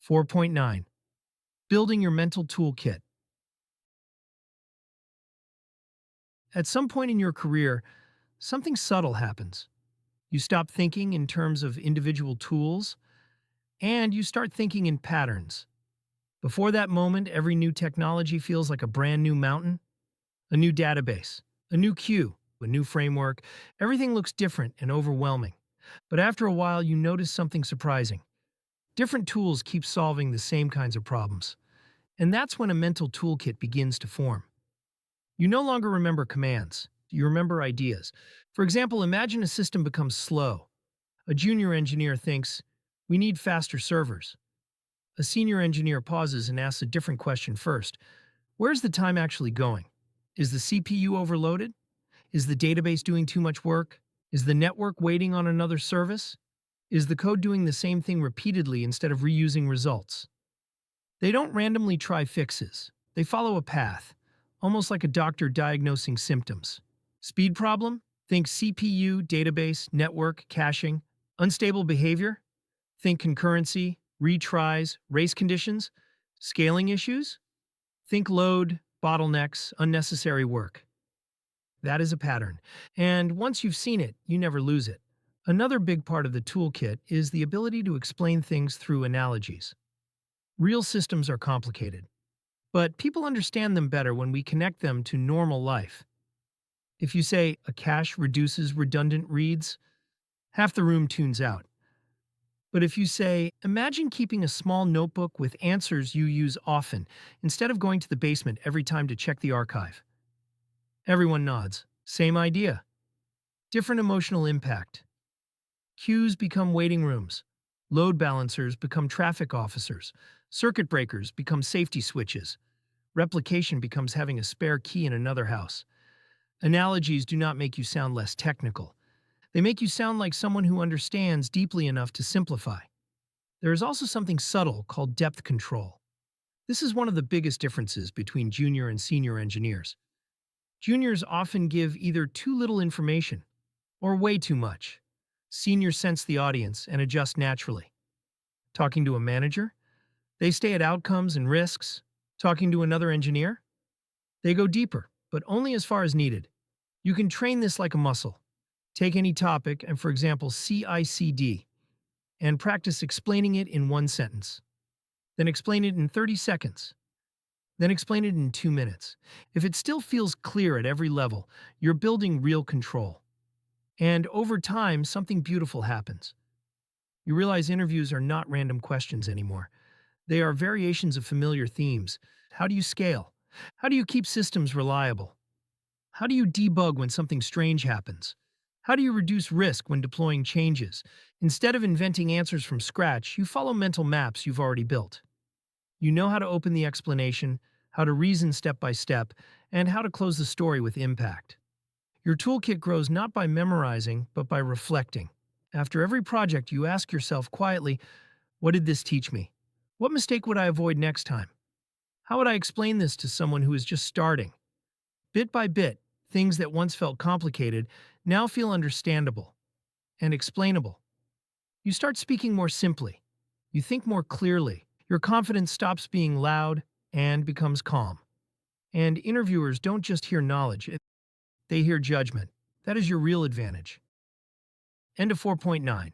4.9. Building your mental toolkit. At some point in your career, something subtle happens. You stop thinking in terms of individual tools, and you start thinking in patterns. Before that moment, every new technology feels like a brand new mountain, a new database, a new queue, a new framework. Everything looks different and overwhelming. But after a while, you notice something surprising. Different tools keep solving the same kinds of problems. And that's when a mental toolkit begins to form. You no longer remember commands. You remember ideas. For example, imagine a system becomes slow. A junior engineer thinks, we need faster servers. A senior engineer pauses and asks a different question first. Where's the time actually going? Is the CPU overloaded? Is the database doing too much work? Is the network waiting on another service? Is the code doing the same thing repeatedly instead of reusing results? They don't randomly try fixes. They follow a path, almost like a doctor diagnosing symptoms. Speed problem? Think CPU, database, network, caching. Unstable behavior? Think concurrency, retries, race conditions. Scaling issues? Think load, bottlenecks, unnecessary work. That is a pattern, and once you've seen it, you never lose it. Another big part of the toolkit is the ability to explain things through analogies. Real systems are complicated, but people understand them better when we connect them to normal life. If you say a cache reduces redundant reads, half the room tunes out. But if you say, imagine keeping a small notebook with answers you use often, instead of going to the basement every time to check the archive. Everyone nods. Same idea. Different emotional impact. Queues become waiting rooms. Load balancers become traffic officers. Circuit breakers become safety switches. Replication becomes having a spare key in another house. Analogies do not make you sound less technical. They make you sound like someone who understands deeply enough to simplify. There is also something subtle called depth control. This is one of the biggest differences between junior and senior engineers. Juniors often give either too little information or way too much. Seniors sense the audience and adjust naturally. Talking to a manager? They stay at outcomes and risks. Talking to another engineer? They go deeper, but only as far as needed. You can train this like a muscle. Take any topic and, for example, CI/CD, and practice explaining it in one sentence. Then explain it in 30 seconds. Then explain it in 2 minutes. If it still feels clear at every level, you're building real control. And over time, something beautiful happens. You realize interviews are not random questions anymore. They are variations of familiar themes. How do you scale? How do you keep systems reliable? How do you debug when something strange happens? How do you reduce risk when deploying changes? Instead of inventing answers from scratch, you follow mental maps you've already built. You know how to open the explanation, how to reason step by step, and how to close the story with impact. Your toolkit grows not by memorizing, but by reflecting. After every project, you ask yourself quietly, what did this teach me? What mistake would I avoid next time? How would I explain this to someone who is just starting? Bit by bit, things that once felt complicated now feel understandable and explainable. You start speaking more simply. You think more clearly. Your confidence stops being loud and becomes calm. And interviewers don't just hear knowledge, they hear judgment. That is your real advantage. End of 4.9.